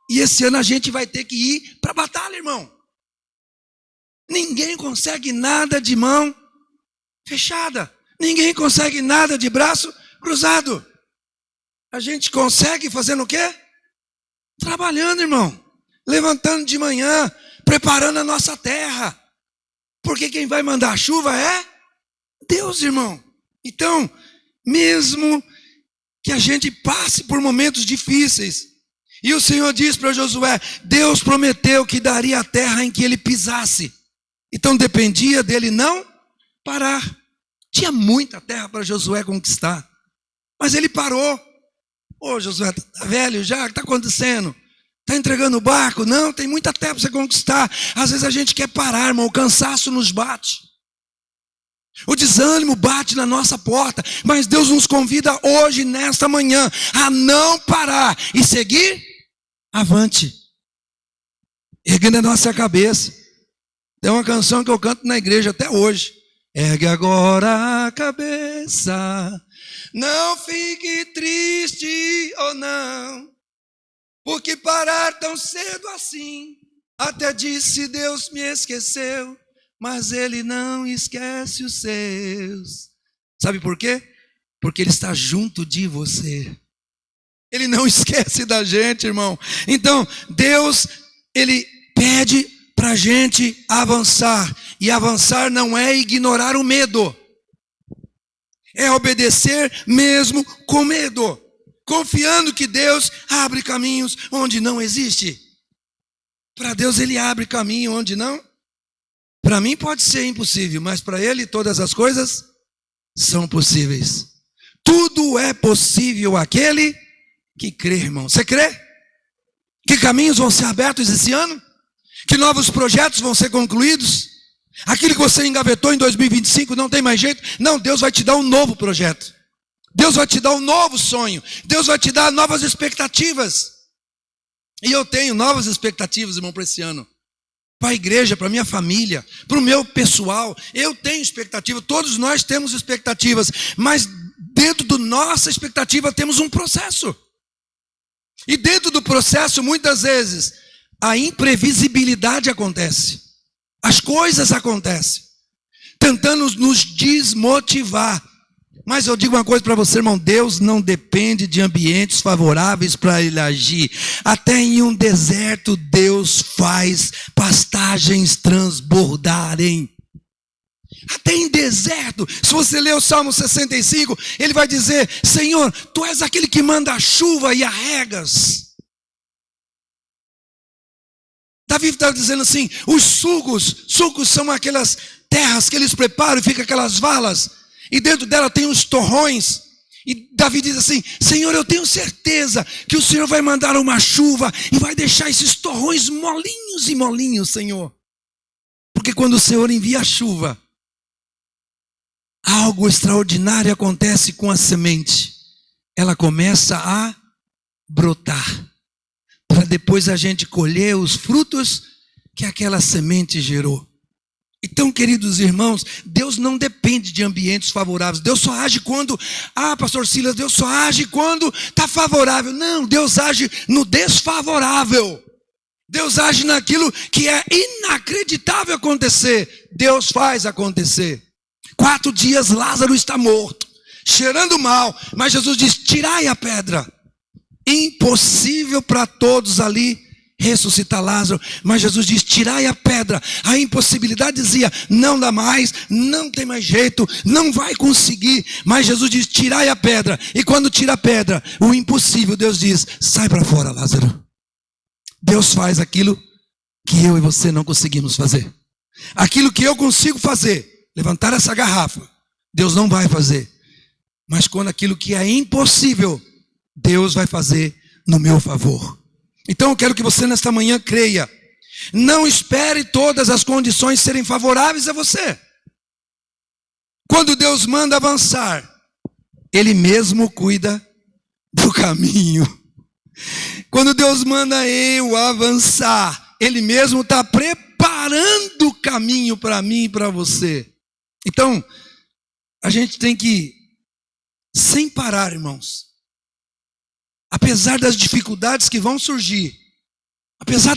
E esse ano a gente vai ter que ir para a batalha, irmão. Ninguém consegue nada de mão fechada. Ninguém consegue nada de braço cruzado. A gente consegue fazendo o quê? Trabalhando, irmão. Levantando de manhã, preparando a nossa terra. Porque quem vai mandar a chuva é Deus, irmão. Então, mesmo que a gente passe por momentos difíceis, e o Senhor diz para Josué, Deus prometeu que daria a terra em que ele pisasse. Então dependia dele não parar. Tinha muita terra para Josué conquistar. Mas ele parou. Ô Josué, tá velho já? O que está acontecendo? Está entregando o barco? Não, tem muita terra para você conquistar. Às vezes a gente quer parar, irmão. O cansaço nos bate. O desânimo bate na nossa porta. Mas Deus nos convida hoje, nesta manhã, a não parar e seguir avante. Erguendo a nossa cabeça. Tem uma canção que eu canto na igreja até hoje. Ergue agora a cabeça. Não fique triste ou não. Porque parar tão cedo assim. Até disse Deus me esqueceu. Mas Ele não esquece os seus. Sabe por quê? Porque Ele está junto de você. Ele não esquece da gente, irmão. Então, Deus, Ele pede para a gente avançar. E avançar não é ignorar o medo. É obedecer mesmo com medo. Confiando que Deus abre caminhos onde não existe. Para Deus Ele abre caminho onde não. Para mim pode ser impossível, mas para Ele todas as coisas são possíveis. Tudo é possível àquele que crê, irmão. Você crê? Que caminhos vão ser abertos esse ano? Que novos projetos vão ser concluídos? Aquilo que você engavetou em 2025 não tem mais jeito? Não, Deus vai te dar um novo projeto. Deus vai te dar um novo sonho. Deus vai te dar novas expectativas. E eu tenho novas expectativas, irmão, para esse ano. Para a igreja, para a minha família, para o meu pessoal. Eu tenho expectativa, todos nós temos expectativas. Mas dentro da nossa expectativa temos um processo. E dentro do processo, muitas vezes, a imprevisibilidade acontece. As coisas acontecem. Tentando nos desmotivar. Mas eu digo uma coisa para você, irmão. Deus não depende de ambientes favoráveis para Ele agir. Até em um deserto, Deus faz pastagens transbordarem. Até em deserto. Se você ler o Salmo 65, ele vai dizer, Senhor, Tu és aquele que manda a chuva e a regas. Davi está dizendo assim, os sulcos são aquelas terras que eles preparam e ficam aquelas valas. E dentro dela tem os torrões. E Davi diz assim, Senhor, eu tenho certeza que o Senhor vai mandar uma chuva e vai deixar esses torrões molinhos e molinhos, Senhor. Porque quando o Senhor envia a chuva, algo extraordinário acontece com a semente. Ela começa a brotar. Para depois a gente colher os frutos que aquela semente gerou. Então, queridos irmãos, Deus não depende de ambientes favoráveis. Deus só age quando, pastor Silas, Deus só age quando está favorável. Não, Deus age no desfavorável. Deus age naquilo que é inacreditável acontecer. Deus faz acontecer. 4 dias Lázaro está morto, cheirando mal, mas Jesus diz, tirai a pedra. Impossível para todos ali ressuscitar Lázaro, mas Jesus diz, tirai a pedra. A impossibilidade dizia, não dá mais, não tem mais jeito, não vai conseguir, mas Jesus diz, tirai a pedra. E quando tira a pedra, o impossível, Deus diz, sai para fora, Lázaro. Deus faz aquilo que eu e você não conseguimos fazer. Aquilo que eu consigo fazer, levantar essa garrafa, Deus não vai fazer. Mas quando aquilo que é impossível, Deus vai fazer no meu favor. Então eu quero que você nesta manhã creia. Não espere todas as condições serem favoráveis a você. Quando Deus manda avançar, Ele mesmo cuida do caminho. Quando Deus manda eu avançar, Ele mesmo está preparando o caminho para mim e para você. Então, a gente tem que, sem parar, irmãos, apesar das dificuldades que vão surgir, Apesar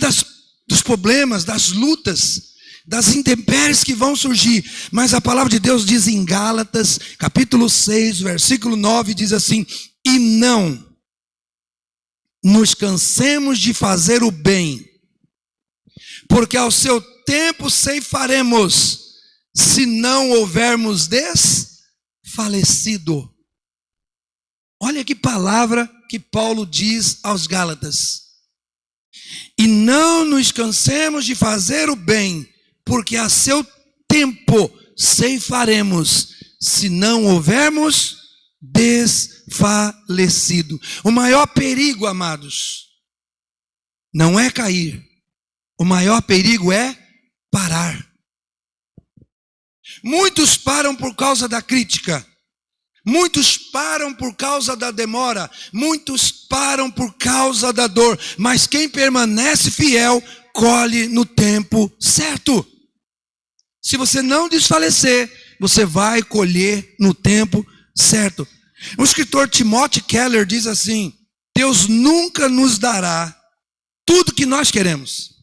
dos problemas, das lutas, das intempéries que vão surgir. Mas a palavra de Deus diz em Gálatas, capítulo 6, versículo 9, diz assim: e não nos cansemos de fazer o bem, porque ao seu tempo ceifaremos, se não houvermos desfalecido. Olha que palavra que Paulo diz aos Gálatas. E não nos cansemos de fazer o bem, porque a seu tempo ceifaremos, se não houvermos desfalecido. O maior perigo, amados, não é cair. O maior perigo é parar. Muitos param por causa da crítica. Muitos param por causa da demora. Muitos param por causa da dor. Mas quem permanece fiel, colhe no tempo certo. Se você não desfalecer, você vai colher no tempo certo. O escritor Timothy Keller diz assim: Deus nunca nos dará tudo que nós queremos.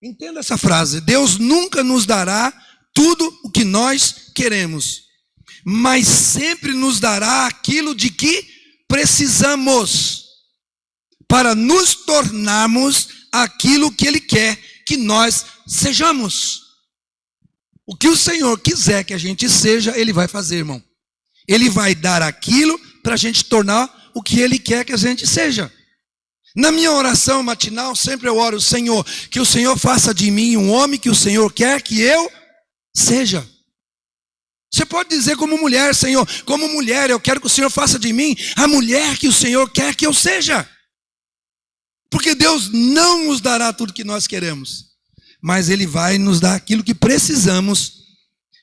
Entenda essa frase: Deus nunca nos dará tudo o que nós queremos, mas sempre nos dará aquilo de que precisamos para nos tornarmos aquilo que Ele quer que nós sejamos. O que o Senhor quiser que a gente seja, Ele vai fazer, irmão. Ele vai dar aquilo para a gente tornar o que Ele quer que a gente seja. Na minha oração matinal, sempre eu oro: Senhor, que o Senhor faça de mim um homem que o Senhor quer que eu seja. Você pode dizer como mulher: Senhor, como mulher, eu quero que o Senhor faça de mim a mulher que o Senhor quer que eu seja. Porque Deus não nos dará tudo que nós queremos, mas Ele vai nos dar aquilo que precisamos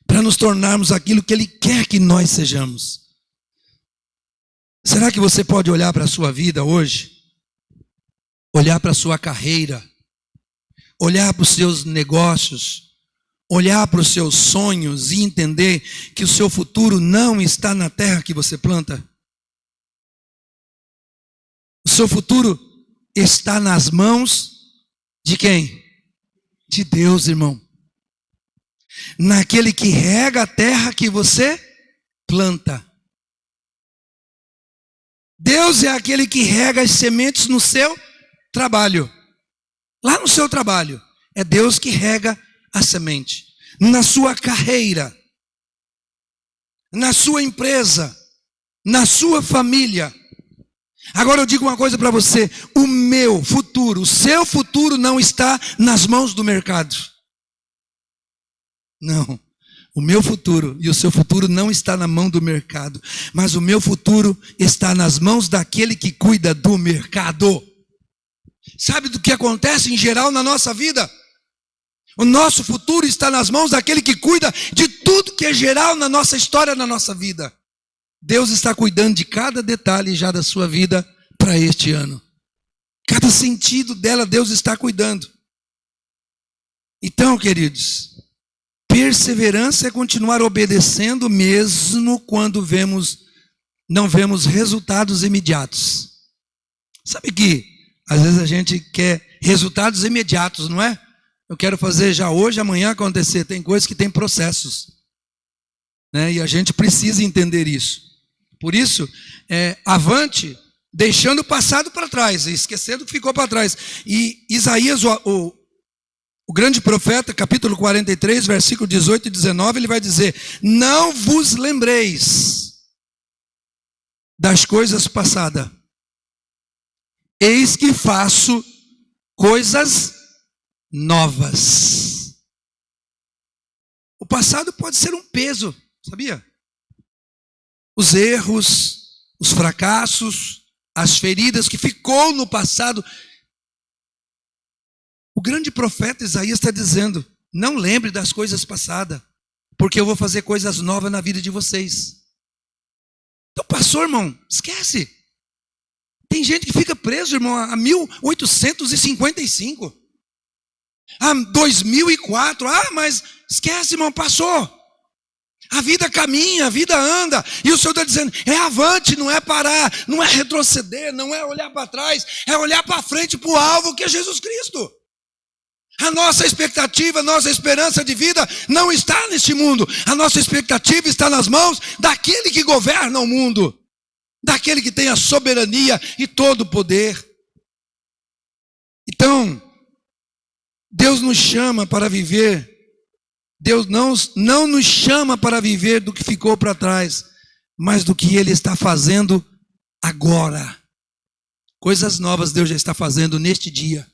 para nos tornarmos aquilo que Ele quer que nós sejamos. Será que você pode olhar para a sua vida hoje? Olhar para a sua carreira, olhar para os seus negócios, olhar para os seus sonhos e entender que o seu futuro não está na terra que você planta? O seu futuro está nas mãos de quem? De Deus, irmão. Naquele que rega a terra que você planta. Deus é aquele que rega as sementes no seu trabalho. Lá no seu trabalho, é Deus que rega a semente. Na sua carreira, na sua empresa, na sua família. Agora eu digo uma coisa para você: o meu futuro, o seu futuro não está nas mãos do mercado. Não. O meu futuro e o seu futuro não está na mão do mercado, mas o meu futuro está nas mãos daquele que cuida do mercado. Sabe do que acontece em geral na nossa vida? O nosso futuro está nas mãos daquele que cuida de tudo que é geral na nossa história, na nossa vida. Deus está cuidando de cada detalhe já da sua vida para este ano. Cada sentido dela Deus está cuidando. Então, queridos, perseverança é continuar obedecendo mesmo quando não vemos resultados imediatos. Sabe que às vezes a gente quer resultados imediatos, não é? Eu quero fazer já hoje, amanhã acontecer. Tem coisas que têm processos, né? E a gente precisa entender isso. Por isso, avante, deixando o passado para trás, esquecendo o que ficou para trás. E Isaías, o grande profeta, capítulo 43, versículo 18 e 19, ele vai dizer: não vos lembreis das coisas passadas. Eis que faço coisas novas. O passado pode ser um peso, sabia? Os erros, os fracassos, as feridas que ficou no passado. O grande profeta Isaías está dizendo: não lembre das coisas passadas, porque eu vou fazer coisas novas na vida de vocês. Então passou, irmão, esquece. Tem gente que fica preso, irmão, a 1855, a 2004. Mas esquece, irmão, passou. A vida caminha, a vida anda. E o Senhor está dizendo, é avante, não é parar, não é retroceder, não é olhar para trás, é olhar para frente, para o alvo que é Jesus Cristo. A nossa expectativa, a nossa esperança de vida não está neste mundo. A nossa expectativa está nas mãos daquele que governa o mundo. Daquele que tem a soberania e todo o poder. Então, Deus nos chama para viver. Deus não nos chama para viver do que ficou para trás, mas do que Ele está fazendo agora. Coisas novas Deus já está fazendo neste dia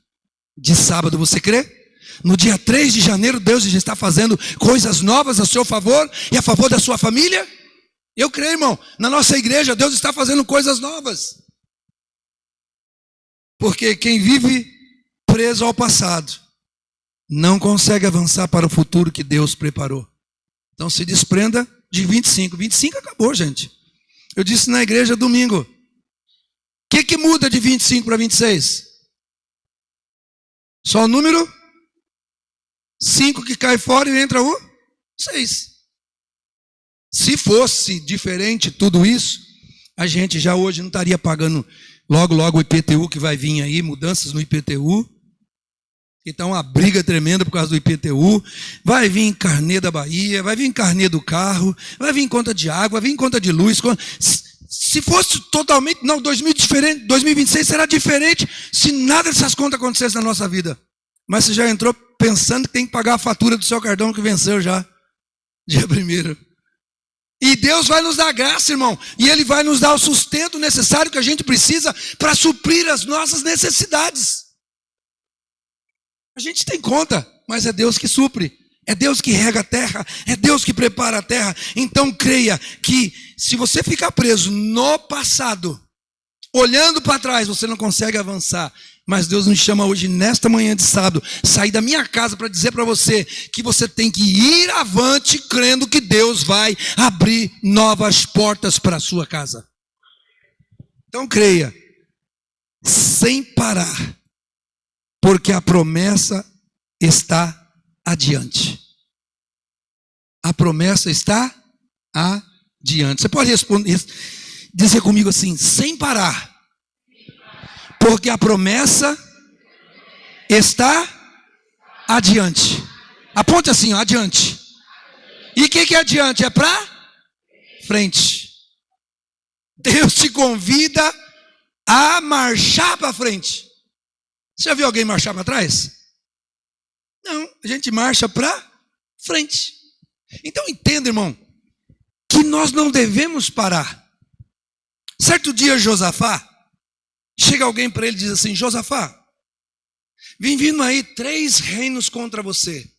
de sábado, você crê? No dia 3 de janeiro, Deus já está fazendo coisas novas a seu favor e a favor da sua família? Eu creio, irmão, na nossa igreja, Deus está fazendo coisas novas. Porque quem vive preso ao passado não consegue avançar para o futuro que Deus preparou. Então se desprenda de 25. 25 acabou, gente. Eu disse na igreja domingo. O que muda de 25 para 26? Só o número 5 que cai fora e entra o 6. Se fosse diferente tudo isso, a gente já hoje não estaria pagando logo o IPTU que vai vir aí, mudanças no IPTU. Então uma briga tremenda por causa do IPTU. Vai vir carnê da Bahia, vai vir carnê do carro, vai vir conta de água, vai vir conta de luz. Se fosse totalmente, não, 2026 será diferente se nada dessas contas acontecesse na nossa vida. Mas você já entrou pensando que tem que pagar a fatura do seu cartão que venceu já, dia 1º. E Deus vai nos dar graça, irmão. E Ele vai nos dar o sustento necessário que a gente precisa para suprir as nossas necessidades. A gente tem conta, mas é Deus que supre. É Deus que rega a terra. É Deus que prepara a terra. Então creia que se você ficar preso no passado, olhando para trás, você não consegue avançar. Mas Deus nos chama hoje, nesta manhã de sábado, sair da minha casa para dizer para você que você tem que ir avante, crendo que Deus vai abrir novas portas para a sua casa. Então creia, sem parar, porque a promessa está adiante. A promessa está adiante. Você pode dizer comigo assim, sem parar. Porque a promessa está adiante. Aponte assim, ó, adiante. E o que é adiante? É para frente. Deus te convida a marchar para frente. Você já viu alguém marchar para trás? Não, a gente marcha para frente. Então entenda, irmão, que nós não devemos parar. Certo dia, Josafá, chega alguém para ele e diz assim, Josafá, vem vindo aí 3 reinos contra você.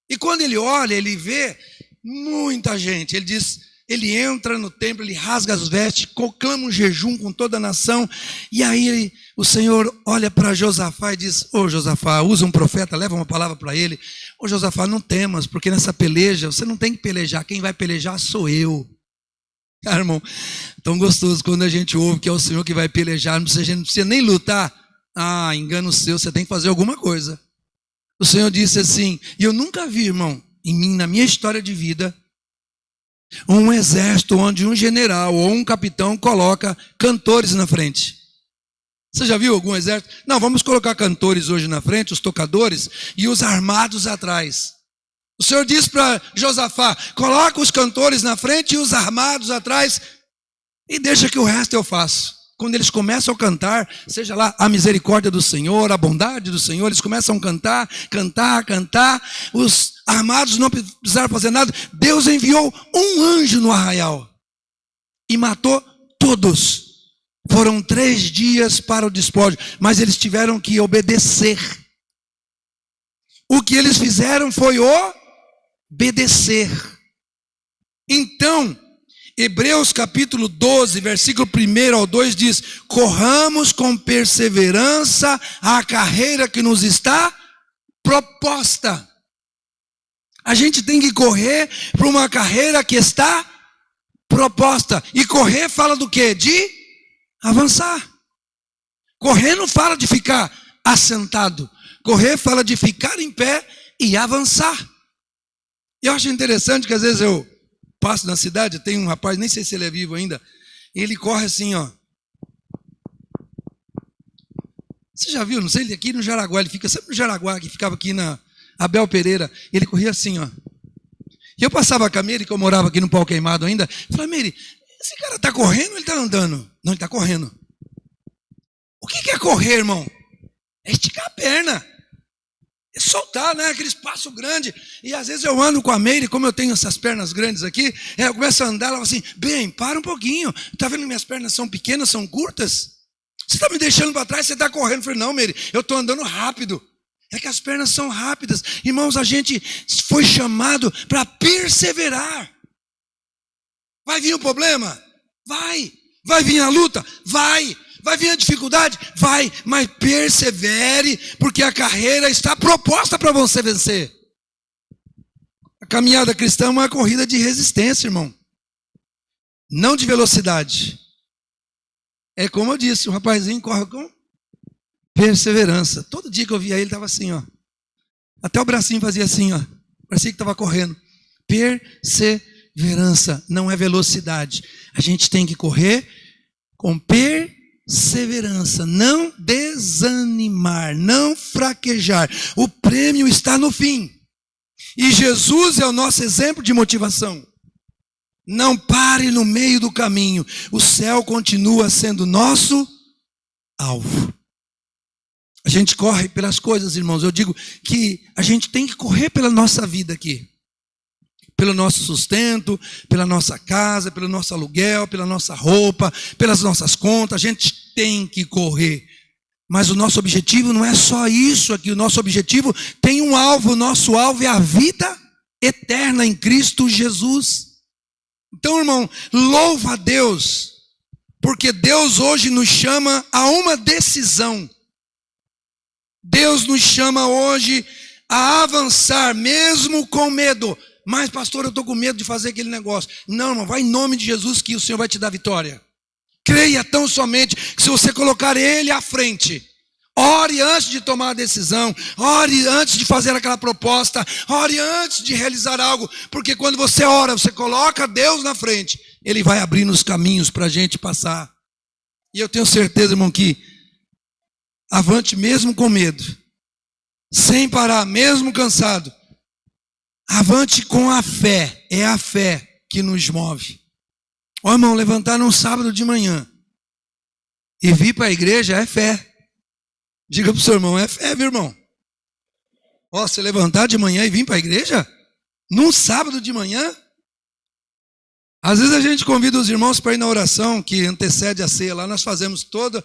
E quando ele olha, ele vê muita gente. Ele diz, ele entra no templo, ele rasga as vestes, proclama um jejum com toda a nação. E aí o Senhor olha para Josafá e diz, ô Josafá, usa um profeta, leva uma palavra para ele. Ô Josafá, não temas, porque nessa peleja, você não tem que pelejar, quem vai pelejar sou eu. Cara, irmão, tão gostoso quando a gente ouve que é o Senhor que vai pelejar, a gente não precisa nem lutar. Ah, engano seu, você tem que fazer alguma coisa. O Senhor disse assim, e eu nunca vi, irmão, na minha história de vida, um exército onde um general ou um capitão coloca cantores na frente. Você já viu algum exército? Não, vamos colocar cantores hoje na frente, os tocadores, e os armados atrás. O Senhor diz para Josafá, coloca os cantores na frente e os armados atrás, e deixa que o resto eu faço. Quando eles começam a cantar, seja lá a misericórdia do Senhor, a bondade do Senhor, eles começam a cantar, os armados não precisaram fazer nada. Deus enviou um anjo no arraial e matou todos. Foram 3 dias para o despódio, mas eles tiveram que obedecer. O que eles fizeram foi obedecer. Então, Hebreus capítulo 12, versículo 1 ao 2 diz, corramos com perseverança a carreira que nos está proposta. A gente tem que correr para uma carreira que está proposta. E correr fala do quê? De avançar. Correr não fala de ficar assentado. Correr fala de ficar em pé e avançar. E eu acho interessante que às vezes eu passo na cidade, tem um rapaz, nem sei se ele é vivo ainda, ele corre assim, ó. Você já viu? Não sei, ele aqui no Jaraguá, ele fica sempre no Jaraguá, que ficava aqui na Abel Pereira, ele corria assim, ó. E eu passava com a Meire, que eu morava aqui no Pau Queimado ainda, falei, Meire, esse cara está correndo ou ele está andando? Não, ele está correndo. O que é correr, irmão? É esticar a perna. É soltar, né? Aquele espaço grande. E às vezes eu ando com a Meire, como eu tenho essas pernas grandes aqui, eu começo a andar, ela fala assim, bem, para um pouquinho. Está vendo que minhas pernas são pequenas, são curtas? Você está me deixando para trás, você está correndo. Eu falei, não, Meire, eu estou andando rápido. É que as pernas são rápidas. Irmãos, a gente foi chamado para perseverar. Vai vir o problema? Vai. Vai vir a luta? Vai. Vai vir a dificuldade? Vai. Mas persevere, porque a carreira está proposta para você vencer. A caminhada cristã é uma corrida de resistência, irmão. Não de velocidade. É como eu disse, o rapazinho corre com perseverança. Todo dia que eu via ele, estava assim, ó. Até o bracinho fazia assim, ó. Parecia que estava correndo. Perseverança não é velocidade. A gente tem que correr com perseverança. Não desanimar, não fraquejar. O prêmio está no fim. E Jesus é o nosso exemplo de motivação. Não pare no meio do caminho. O céu continua sendo nosso alvo. A gente corre pelas coisas, irmãos. Eu digo que a gente tem que correr pela nossa vida aqui. Pelo nosso sustento, pela nossa casa, pelo nosso aluguel, pela nossa roupa, pelas nossas contas. A gente tem que correr. Mas o nosso objetivo não é só isso aqui. O nosso objetivo tem um alvo. O nosso alvo é a vida eterna em Cristo Jesus. Então, irmão, louva a Deus. Porque Deus hoje nos chama a uma decisão. Deus nos chama hoje a avançar, mesmo com medo. Mas, pastor, eu estou com medo de fazer aquele negócio. Não, irmão, vai em nome de Jesus que o Senhor vai te dar vitória. Creia tão somente que se você colocar Ele à frente, ore antes de tomar a decisão, ore antes de fazer aquela proposta, ore antes de realizar algo. Porque quando você ora, você coloca Deus na frente, Ele vai abrindo os caminhos para a gente passar. E eu tenho certeza, irmão, que avante mesmo com medo, sem parar, mesmo cansado. Avante com a fé, é a fé que nos move. Ó, irmão, levantar num sábado de manhã e vir para a igreja é fé. Diga para o seu irmão, é fé, viu, irmão? Ó, você levantar de manhã e vir para a igreja? Num sábado de manhã? Às vezes a gente convida os irmãos para ir na oração que antecede a ceia. Lá nós fazemos todo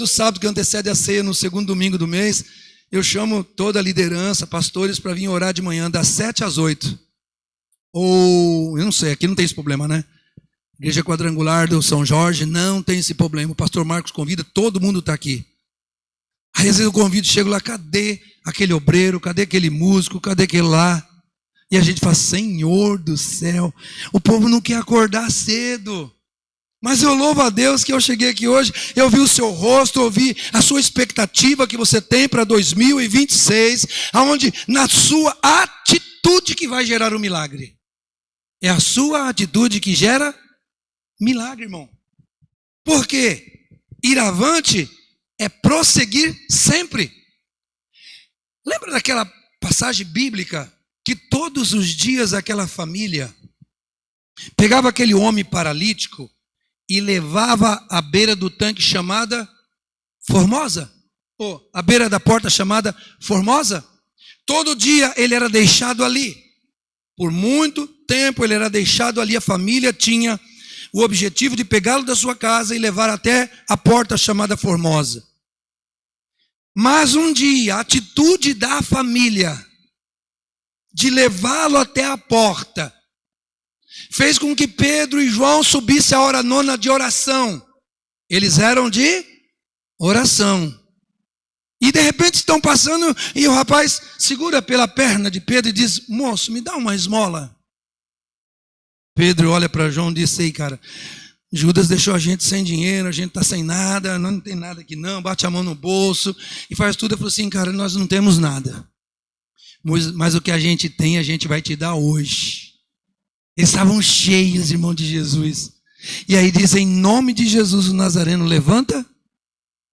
sábado que antecede a ceia, no segundo domingo do mês, eu chamo toda a liderança, pastores, para vir orar de manhã, das 7 às 8. Ou, eu não sei, aqui não tem esse problema, né? Igreja Quadrangular do São Jorge, não tem esse problema. O pastor Marcos convida, todo mundo está aqui. Aí às vezes eu convido, chego lá, cadê aquele obreiro, cadê aquele músico, cadê aquele lá? E a gente fala, Senhor do céu, o povo não quer acordar cedo. Mas eu louvo a Deus que eu cheguei aqui hoje, eu vi o seu rosto, eu vi a sua expectativa que você tem para 2026, aonde na sua atitude que vai gerar o milagre. É a sua atitude que gera milagre, irmão. Por quê? Ir avante é prosseguir sempre. Lembra daquela passagem bíblica que todos os dias aquela família pegava aquele homem paralítico e levava à beira do tanque chamada Formosa, ou à beira da porta chamada Formosa? Todo dia ele era deixado ali. Por muito tempo ele era deixado ali. A família tinha o objetivo de pegá-lo da sua casa e levar até a porta chamada Formosa. Mas um dia a atitude da família de levá-lo até a porta fez com que Pedro e João subissem a hora nona de oração. Eles eram de oração. E de repente estão passando e o rapaz segura pela perna de Pedro e diz, moço, me dá uma esmola. Pedro olha para João e diz, ei, cara, Judas deixou a gente sem dinheiro, a gente está sem nada, não tem nada aqui não, bate a mão no bolso e faz tudo. Ele falou assim, cara, nós não temos nada. Mas o que a gente tem, a gente vai te dar hoje. Eles estavam cheios, irmão, de Jesus. E aí diz, em nome de Jesus o Nazareno, levanta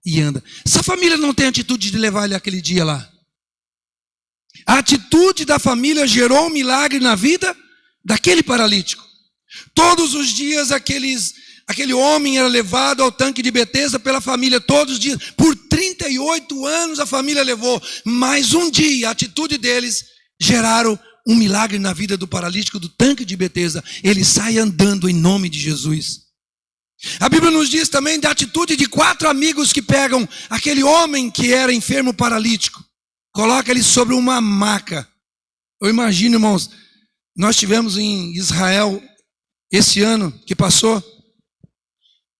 e anda. Essa família não tem atitude de levar ele aquele dia lá. A atitude da família gerou um milagre na vida daquele paralítico. Todos os dias aquele homem era levado ao tanque de Betesda pela família, todos os dias. Por 38 anos a família levou. Mas um dia a atitude deles geraram um milagre na vida do paralítico do tanque de Betesda. Ele sai andando em nome de Jesus. A Bíblia nos diz também da atitude de 4 amigos que pegam aquele homem que era enfermo paralítico, coloca ele sobre uma maca. Eu imagino, irmãos, nós tivemos em Israel esse ano que passou.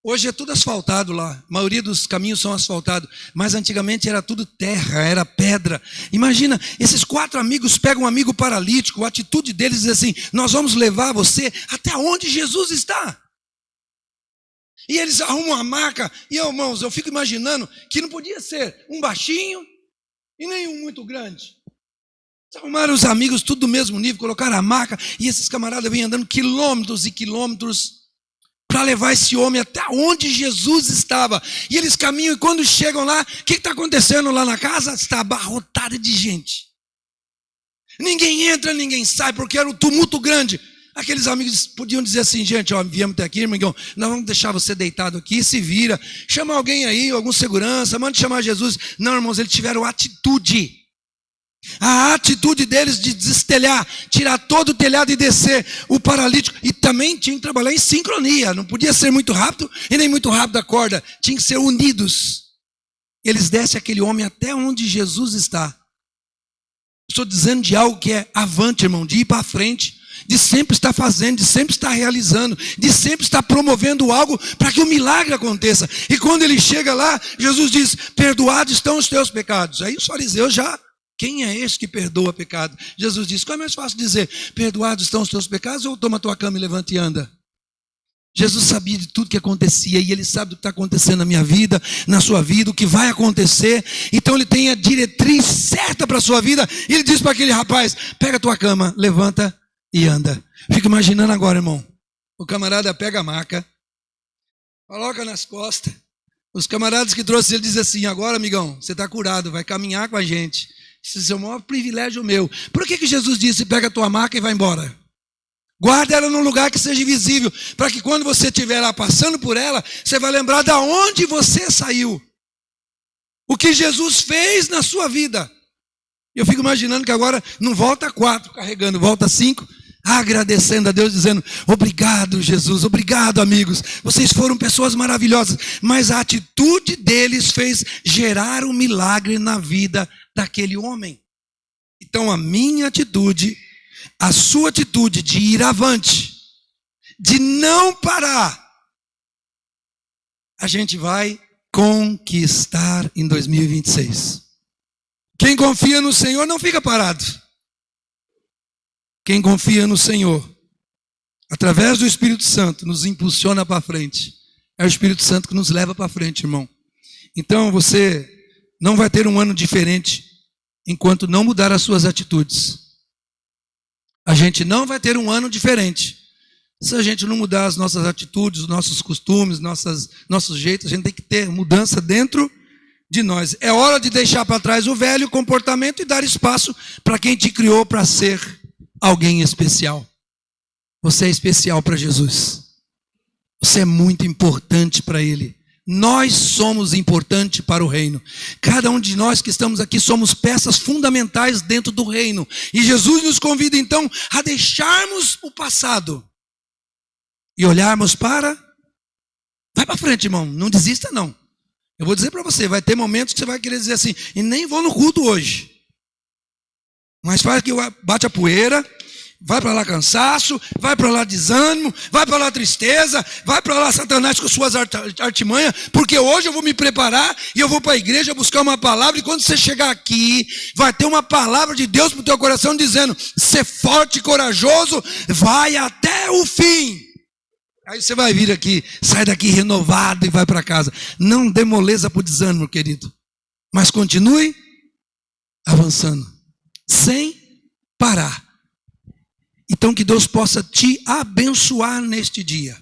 Hoje é tudo asfaltado lá, a maioria dos caminhos são asfaltados, mas antigamente era tudo terra, era pedra. Imagina, esses 4 amigos pegam um amigo paralítico, a atitude deles é assim, nós vamos levar você até onde Jesus está. E eles arrumam a maca, e irmãos, eu fico imaginando que não podia ser um baixinho e nenhum muito grande. Eles arrumaram os amigos tudo do mesmo nível, colocaram a maca, e esses camaradas vêm andando quilômetros e quilômetros para levar esse homem até onde Jesus estava. E eles caminham, e quando chegam lá, o que está acontecendo lá na casa? Está abarrotada de gente. Ninguém entra, ninguém sai, porque era um tumulto grande. Aqueles amigos podiam dizer assim, gente, ó, viemos até aqui, irmão, nós vamos deixar você deitado aqui, se vira, chama alguém aí, algum segurança, manda chamar Jesus. Não, irmãos, eles tiveram atitude. A atitude deles de destelhar, tirar todo o telhado e descer o paralítico. E também tinha que trabalhar em sincronia. Não podia ser muito rápido e nem muito rápido a corda. Tinha que ser unidos. Eles descem aquele homem até onde Jesus está. Estou dizendo de algo que é avante, irmão, de ir para frente, de sempre estar fazendo, de sempre estar realizando, de sempre estar promovendo algo para que o milagre aconteça. E quando ele chega lá, Jesus diz, perdoados estão os teus pecados. Aí os fariseus já... Quem é esse que perdoa pecado? Jesus disse, qual é mais fácil dizer, perdoados estão os teus pecados, ou toma a tua cama e levanta e anda? Jesus sabia de tudo que acontecia, e ele sabe do que está acontecendo na minha vida, na sua vida, o que vai acontecer. Então ele tem a diretriz certa para a sua vida, e ele diz para aquele rapaz, pega a tua cama, levanta e anda. Fica imaginando agora, irmão, o camarada pega a maca, coloca nas costas, os camaradas que trouxe ele dizem assim, agora amigão, você está curado, vai caminhar com a gente. Isso é o maior privilégio meu. Por que Jesus disse, pega a tua maca e vai embora? Guarda ela num lugar que seja visível, para que quando você estiver lá passando por ela, você vai lembrar de onde você saiu. O que Jesus fez na sua vida. Eu fico imaginando que agora não volta 4 carregando, volta 5, agradecendo a Deus, dizendo, obrigado Jesus, obrigado amigos, vocês foram pessoas maravilhosas, mas a atitude deles fez gerar um milagre na vida daquele homem. Então a minha atitude, a sua atitude de ir avante, de não parar, a gente vai conquistar em 2026. Quem confia no Senhor não fica parado. Quem confia no Senhor, através do Espírito Santo, nos impulsiona para frente. É o Espírito Santo que nos leva para frente, irmão. Então você não vai ter um ano diferente enquanto não mudar as suas atitudes. A gente não vai ter um ano diferente se a gente não mudar as nossas atitudes, os nossos costumes, nossos jeitos. A gente tem que ter mudança dentro de nós. É hora de deixar para trás o velho comportamento e dar espaço para quem te criou para ser alguém especial. Você é especial para Jesus. Você é muito importante para Ele. Nós somos importantes para o reino. Cada um de nós que estamos aqui somos peças fundamentais dentro do reino. E Jesus nos convida então a deixarmos o passado e olharmos para... Vai para frente, irmão. Não desista, não. Eu vou dizer para você, vai ter momentos que você vai querer dizer assim, e nem vou no culto hoje. Mas faz que bate a poeira, vai para lá cansaço, vai para lá desânimo, vai para lá tristeza, vai para lá Satanás com suas artimanhas, porque hoje eu vou me preparar e eu vou para a igreja buscar uma palavra, e quando você chegar aqui, vai ter uma palavra de Deus para o teu coração dizendo, ser forte e corajoso, vai até o fim. Aí você vai vir aqui, sai daqui renovado e vai para casa. Não dê moleza para o desânimo, querido, mas continue avançando, sem parar. E Então que Deus possa te abençoar neste dia.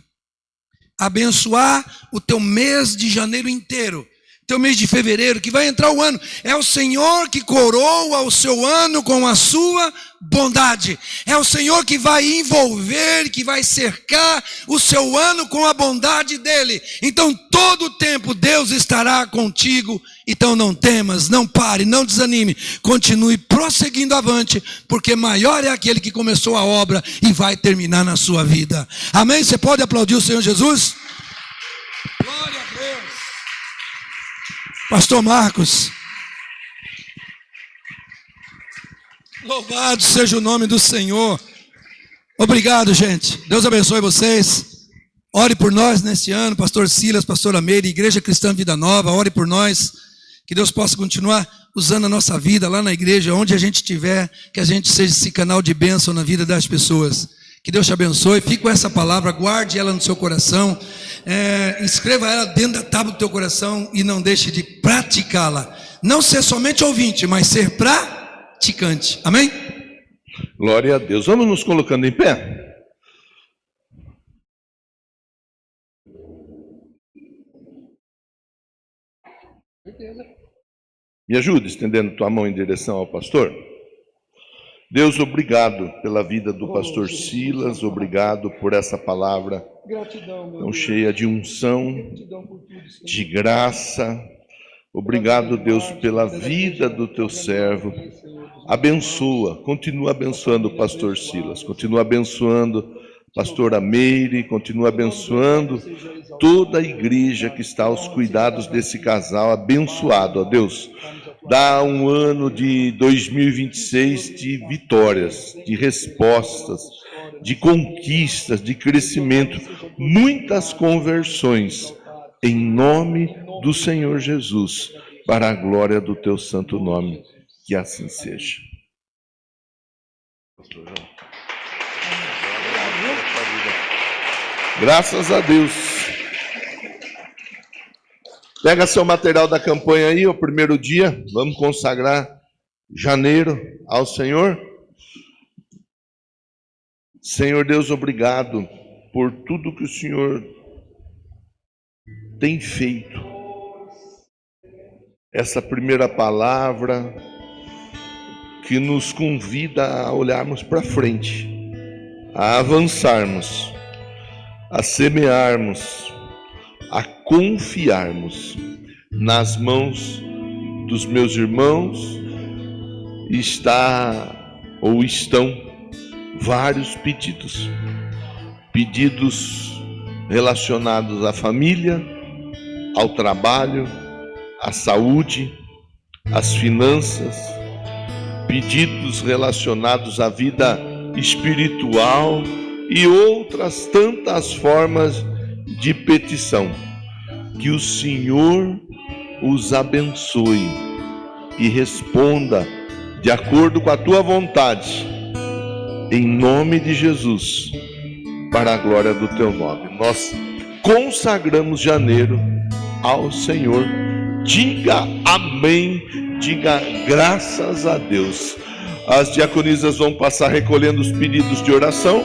Abençoar o teu mês de janeiro inteiro. Teu mês de fevereiro, que vai entrar o ano. É o Senhor que coroa o seu ano com a sua bondade. É o Senhor que vai envolver, que vai cercar o seu ano com a bondade dele. Então todo o tempo Deus estará contigo. Então não temas, não pare, não desanime. Continue prosseguindo avante, porque maior é aquele que começou a obra e vai terminar na sua vida. Amém? Você pode aplaudir o Senhor Jesus? Glória a Deus. Pastor Marcos, louvado seja o nome do Senhor. Obrigado, gente. Deus abençoe vocês. Ore por nós neste ano, pastor Silas, pastora Meire, Igreja Cristã Vida Nova, ore por nós. Que Deus possa continuar usando a nossa vida lá na igreja, onde a gente estiver, que a gente seja esse canal de bênção na vida das pessoas. Que Deus te abençoe, fique com essa palavra, guarde ela no seu coração, escreva ela dentro da tábua do teu coração e não deixe de praticá-la. Não ser somente ouvinte, mas ser praticante. Amém? Glória a Deus. Vamos nos colocando em pé. Me ajuda estendendo tua mão em direção ao pastor. Deus, obrigado pela vida do pastor Silas, obrigado por essa palavra tão cheia de unção, de graça. Obrigado, Deus, pela vida do teu servo. Abençoa, continua abençoando o pastor Silas, continua abençoando a pastora Meire, continua abençoando toda a igreja que está aos cuidados desse casal abençoado, ó Deus. Dá um ano de 2026 de vitórias, de respostas, de conquistas, de crescimento, muitas conversões, em nome do Senhor Jesus, para a glória do teu santo nome, que assim seja. Graças a Deus. Pega seu material da campanha aí, o primeiro dia, vamos consagrar janeiro ao Senhor. Senhor Deus, obrigado por tudo que o Senhor tem feito. Essa primeira palavra que nos convida a olharmos para frente, a avançarmos, a semearmos, a confiarmos nas mãos dos meus irmãos. Estão vários pedidos relacionados à família, ao trabalho, à saúde, às finanças, pedidos relacionados à vida espiritual e outras tantas formas de petição. Que o Senhor os abençoe e responda de acordo com a tua vontade, em nome de Jesus, para a glória do teu nome. Nós consagramos janeiro ao Senhor. Diga amém, diga graças a Deus. As diaconisas vão passar recolhendo os pedidos de oração.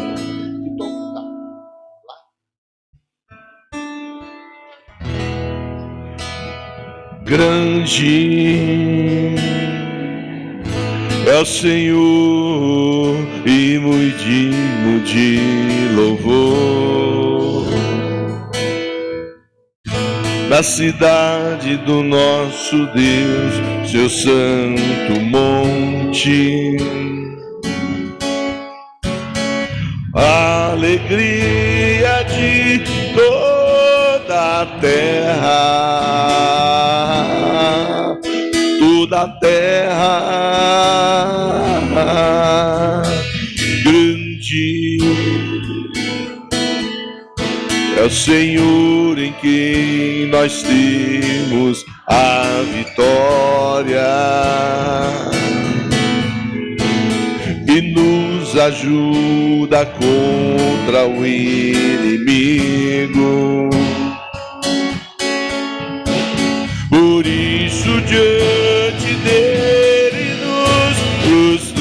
Grande é o Senhor e muito digno de louvor. Na cidade do nosso Deus, seu santo monte, a alegria de toda a terra, toda a terra. Grande é o Senhor em quem nós temos a vitória e nos ajuda contra o inimigo. Por isso diante dele nos prostramos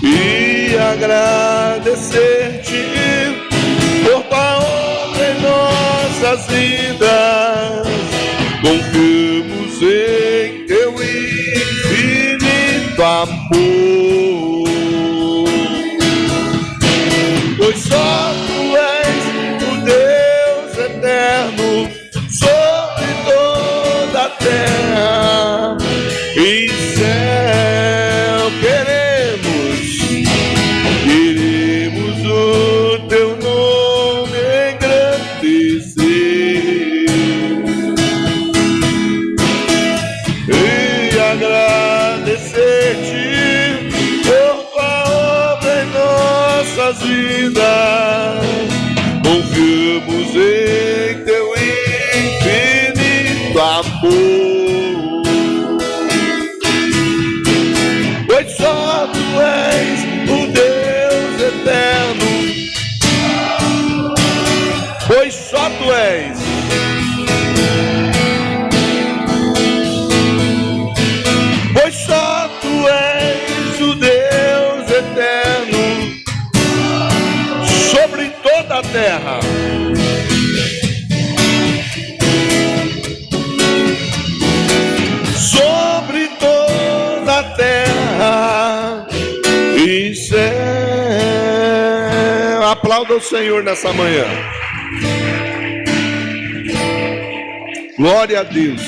e agradecer-te por tua obra em nossas vidas. Confiamos em teu infinito amor, pois só tu és o Deus eterno sobre toda a terra e céu. Queremos o teu nome engrandecer e agradecer-te por tua obra em nossas vidas. Confiamos em teu infinito amor, pois só tu és o Deus eterno, pois só tu és. Pois só tu és o Deus eterno sobre toda a terra. Sobre toda a terra e céu. Aplauda o Senhor nessa manhã. Glória a Deus.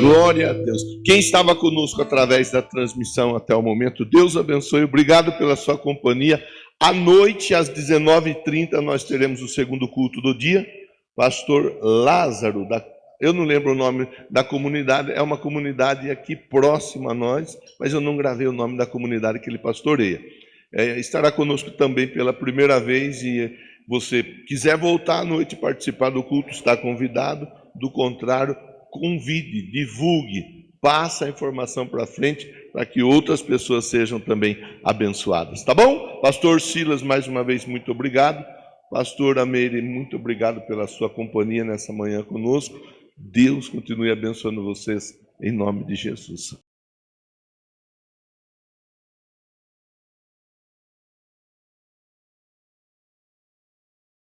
Glória a Deus. Quem estava conosco através da transmissão até o momento, Deus abençoe. Obrigado pela sua companhia. À noite, às 19h30, nós teremos o segundo culto do dia. Pastor Lázaro, eu não lembro o nome da comunidade, é uma comunidade aqui próxima a nós, mas eu não gravei o nome da comunidade que ele pastoreia. Estará conosco também pela primeira vez, e você quiser voltar à noite e participar do culto, está convidado. Do contrário, convide, divulgue, passe a informação para frente para que outras pessoas sejam também abençoadas, tá bom? Pastor Silas, mais uma vez, muito obrigado. Pastor Ameire, muito obrigado pela sua companhia nessa manhã conosco. Deus continue abençoando vocês em nome de Jesus.